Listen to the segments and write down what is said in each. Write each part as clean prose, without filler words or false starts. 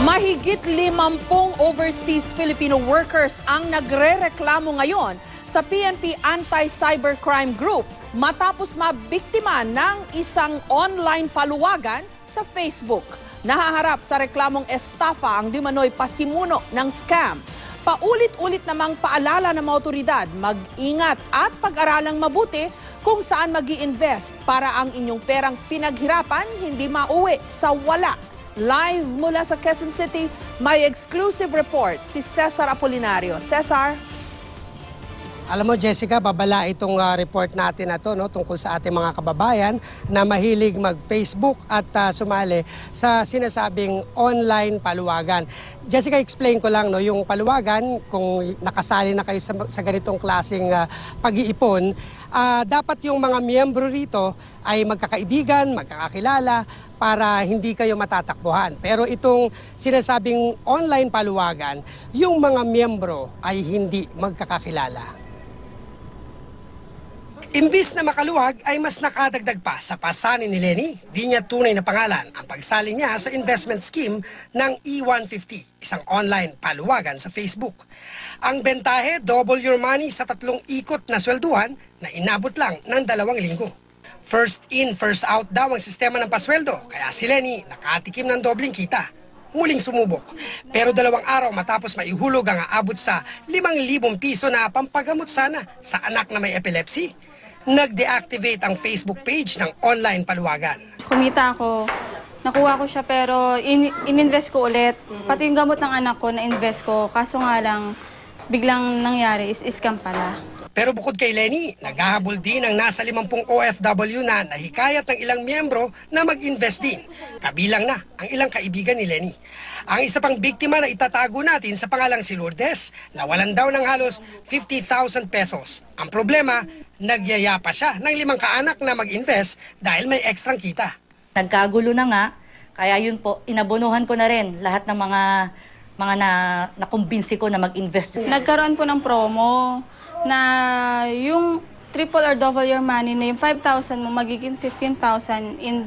Mahigit 50 overseas Filipino workers ang nagrereklamo ngayon sa PNP Anti-Cybercrime Group matapos mabiktima ng isang online paluwagan sa Facebook. Nahaharap sa reklamong estafa ang dimanoy pasimuno ng scam. Paulit-ulit namang paalala ng mga otoridad, mag-ingat at pag-aralang mabuti kung saan mag-i-invest para ang inyong perang pinaghirapan hindi mauwi sa wala. Live mula sa Quezon City, may exclusive report si Cesar Apolinario. Cesar? Alam mo, Jessica, babala itong report natin na to, no, tungkol sa ating mga kababayan na mahilig mag-Facebook at sumali sa sinasabing online paluwagan. Jessica, explain ko lang, no, yung paluwagan, kung nakasali na kayo sa ganitong klaseng pag-iipon, dapat yung mga miyembro rito ay magkakaibigan, magkakakilala, para hindi kayo matatakbuhan. Pero itong sinasabing online paluwagan, yung mga miyembro ay hindi magkakakilala. Imbis na makaluwag ay mas nakadagdag pa sa pasanin ni Lenny. Di niya tunay na pangalan ang pagsali niya sa investment scheme ng E150, isang online paluwagan sa Facebook. Ang bentahe, double your money sa 3 ikot na swelduhan na inabot lang ng 2 linggo. First in, first out daw ang sistema ng pasweldo, kaya si Lenny nakatikim ng dobling kita. Muling sumubok, pero 2 araw matapos maihulog ang aabot sa 5,000 piso na pampagamot sana sa anak na may epilepsy, nag-deactivate ang Facebook page ng online paluwagan. Kumita ako, nakuha ko siya pero in-invest ko ulit. Pati yung gamot ng anak ko na-invest ko, kaso nga lang biglang nangyari is scam pala. Pero bukod kay Lenny, naghahabol din ang nasa 50 OFW na nahikayat ng ilang miyembro na mag-invest din. Kabilang na ang ilang kaibigan ni Lenny. Ang isa pang biktima na itatago natin sa pangalang si Lourdes, nawalan daw ng halos 50,000 pesos. Ang problema, nagyayapa siya ng 5 kaanak na mag-invest dahil may ekstrang kita. Nagkagulo na nga, kaya yun po, inabonohan ko na rin lahat ng mga nakumbinsi ko na mag-invest. Nagkaroon po ng promo na yung triple or double your money na yung 5,000 mo magiging 15,000 in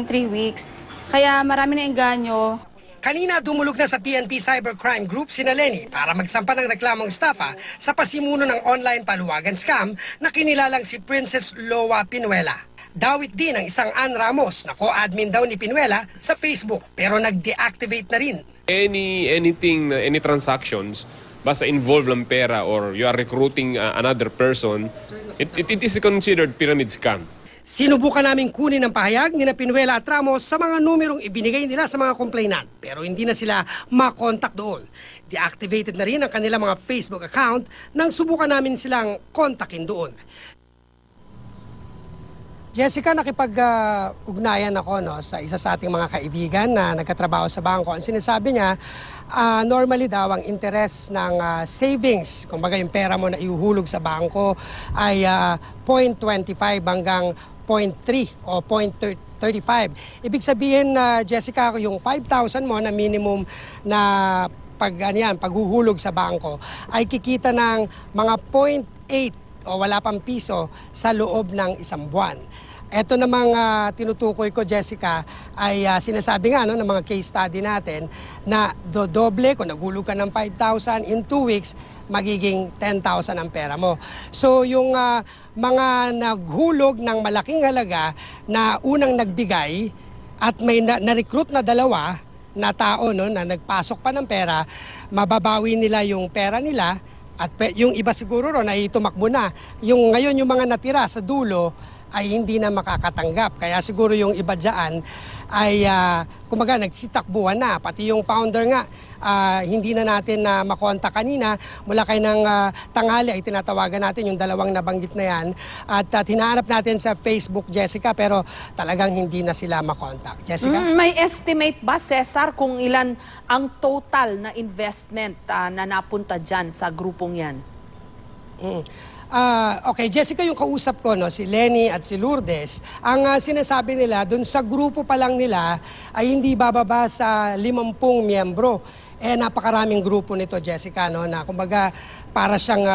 3 weeks. Kaya marami na engganyo. Kanina dumulog na sa PNP Cybercrime Group sina Lenny para magsampa ng reklamong estafa sa pasimuno ng online paluwagan scam na kinilalang si Princess Loa Pinuela. Dawit din ang isang Ann Ramos na co-admin daw ni Pinuela sa Facebook pero nag-deactivate na rin. Any transactions basta involve lang pera or you are recruiting another person, it is considered pyramid scam. Sinubukan namin kunin ang pahayag ni Pinuela at Ramos sa mga numerong ibinigay nila sa mga complainant pero hindi na sila makontak doon. Deactivated na rin ang kanilang mga Facebook account nang subukan namin silang kontakin doon. Jessica, nakipag-ugnayan ako sa isa sa ating mga kaibigan na nagkatrabaho sa bangko. Ang sinasabi niya, normally daw ang interest ng savings, kumbaga yung pera mo na ihuhulog sa bangko ay 0.25 hanggang 0.3 o 0.35. Ibig sabihin, Jessica, yung 5,000 mo na minimum na paghuhulog sa bangko ay kikita ng mga 0.8 o wala pang piso sa loob ng 1 buwan. Ito namang tinutukoy ko, Jessica, ay sinasabi nga ng mga case study natin na dodoble, kung naghulog ka ng 5,000 in 2 weeks, magiging 10,000 ang pera mo. So yung mga naghulog ng malaking halaga na unang nagbigay at may na-recruit na 2 na tao na nagpasok pa ng pera, mababawi nila yung pera nila. At yung iba siguro ay tumakbo na. Ngayon yung mga natira sa dulo ay hindi na makakatanggap. Kaya siguro yung iba dyan ay kumbaga nagsitakbuhan na. Pati yung founder nga, hindi na natin makontak kanina. Mula kay ng tanghali ay tinatawagan natin yung 2 nabanggit na yan. At hinahanap natin sa Facebook, Jessica, pero talagang hindi na sila makontak. Jessica? May estimate ba, Cesar, kung ilan ang total na investment na napunta dyan sa grupong yan? Okay, Jessica, yung kausap ko, si Lenny at si Lourdes, ang sinasabi nila, dun sa grupo pa lang nila ay hindi bababa sa 50 miyembro. Napakaraming grupo nito, Jessica, na kumbaga para siyang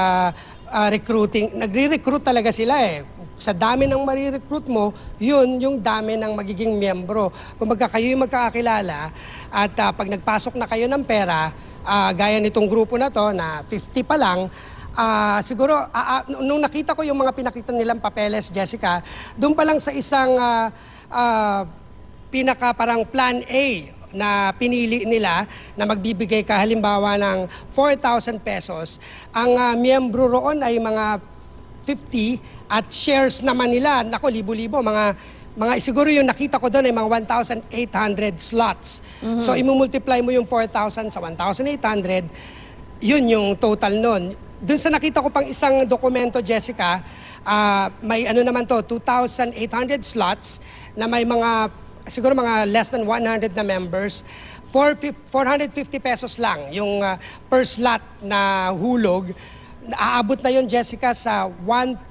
recruiting, nagre-recruit talaga sila eh. Sa dami ng marirecruit mo, yun yung dami ng magiging miyembro. Kung kayo yung magkakakilala at pag nagpasok na kayo ng pera, gaya nitong grupo na to na 50 pa lang, siguro, nung nakita ko yung mga pinakita nilang papeles, Jessica, doon pa lang sa isang pinaka parang plan A na pinili nila na magbibigay ka halimbawa ng 4,000 pesos, ang miyembro roon ay mga 50 at shares naman nila, nako, libo-libo, mga siguro yung nakita ko doon ay mga 1,800 slots. So, imumultiply mo yung 4,000 sa 1,800, yun yung total nun. Doon sa nakita ko pang isang dokumento, Jessica, may ano naman to, 2,800 slots na may mga, siguro mga less than 100 na members. 450 pesos lang yung per slot na hulog. Aabot na yun, Jessica, sa 1.3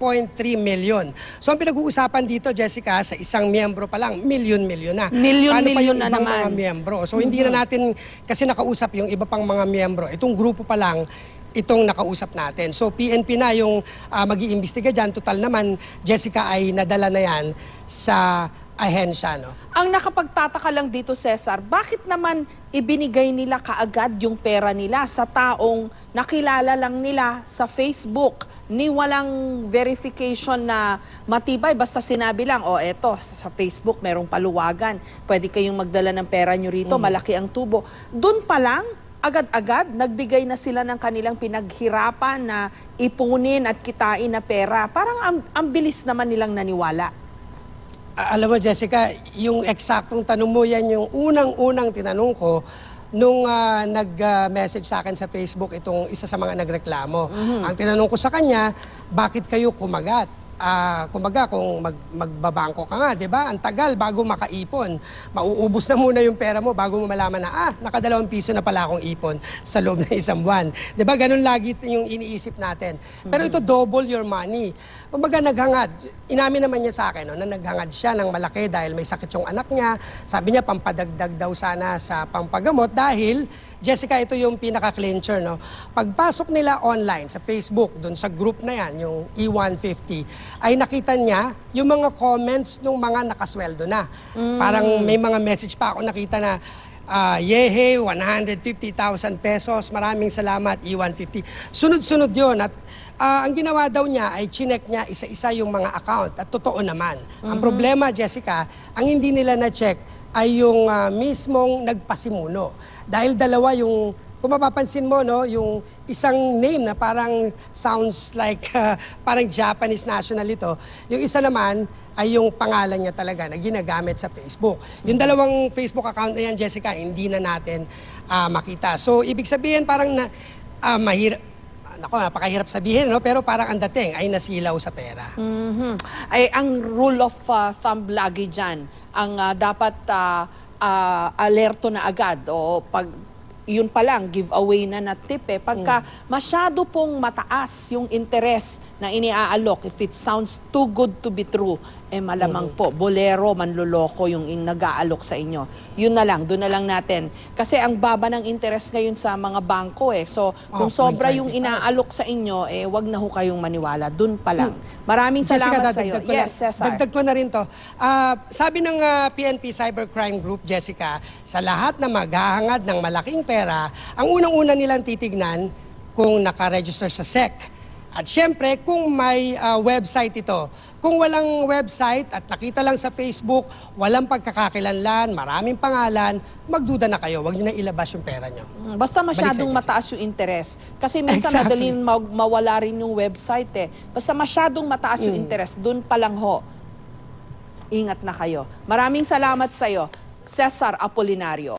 million. So, ang pinag-uusapan dito, Jessica, sa isang miyembro pa lang, milyon-milyon na. Milyon-milyon na naman. Mga miyembro. So, hindi na natin kasi nakausap yung iba pang mga miyembro. Itong grupo pa lang, itong nakausap natin. So, PNP na yung mag-iimbestiga dyan. Total naman, Jessica, ay nadala na yan sa ahensya, no? Ang nakapagtataka lang dito, Cesar, bakit naman ibinigay nila kaagad yung pera nila sa taong nakilala lang nila sa Facebook? Ni walang verification na matibay, basta sinabi lang, eto, sa Facebook merong paluwagan, pwede kayong magdala ng pera nyo rito, malaki ang tubo. Doon pa lang, agad-agad, nagbigay na sila ng kanilang pinaghirapan na ipunin at kitain na pera. Parang ang bilis naman nilang naniwala. Alam mo, Jessica, yung eksaktong tanong mo, yan yung unang-unang tinanong ko nung nag-message sa akin sa Facebook itong isa sa mga nagreklamo. Ang tinanong ko sa kanya, bakit kayo kumagat? Kumbaga, kung magbabangko ka nga, di ba? Ang tagal bago makaipon. Mauubos na muna yung pera mo bago mo malaman na, naka2 piso na pala akong ipon sa loob ng isang buwan. Di ba? Ganun lagi yung iniisip natin. Pero ito, double your money. Kumbaga, naghangad. Inamin naman niya sa akin, no, na naghangad siya ng malaki dahil may sakit yung anak niya. Sabi niya, pampadagdag daw sana sa pampagamot dahil, Jessica, ito yung pinaka-clincher, no? Pagpasok nila online sa Facebook, dun sa group na yan, yung E150, ay nakita niya yung mga comments ng mga nakasweldo na. Parang may mga message pa ako nakita na, yehe, 150,000 pesos, maraming salamat, E150. Sunod-sunod yun at ang ginawa daw niya ay chinek niya isa-isa yung mga account at totoo naman. Ang problema, Jessica, ang hindi nila na-check ay yung mismong nagpasimuno. Dahil dalawa yung, kung mapapansin mo, no, yung isang name na parang sounds like parang Japanese national ito, yung isa naman ay yung pangalan niya talaga na ginagamit sa Facebook. Yung dalawang Facebook account na yan, Jessica, hindi na natin makita. So, ibig sabihin parang napakahirap sabihin, no? Pero parang ang dating ay nasilaw sa pera. Ay, ang rule of thumb lagi dyan, ang dapat alerto na agad o pag yun pa lang, giveaway na tip eh. Pagka masyado pong mataas yung interest na iniaalok, if it sounds too good to be true, malamang po, bolero, manloloko yung nag-aalok sa inyo. Yun na lang, doon na lang natin. Kasi ang baba ng interest ngayon sa mga bangko eh. So, kung sobra yung inaalok sa inyo, wag na ho kayong maniwala. Doon pa lang. Maraming salamat sa iyo. Yes, Cesar. Dagdag ko na rin to. Sabi ng PNP Cybercrime Group, Jessica, sa lahat na maghahangad ng malaking pera, ang unang-una nilang titignan kung nakaregister sa SEC. At syempre, kung may website ito. Kung walang website at nakita lang sa Facebook, walang pagkakakilanlan, maraming pangalan, magduda na kayo. Huwag nyo na ilabas yung pera nyo. Basta masyadong mataas yung interest. Kasi minsan madaling mawala rin yung website eh. Basta masyadong mataas yung interest, dun pa lang ho. Ingat na kayo. Maraming salamat sa iyo, Cesar Apolinario.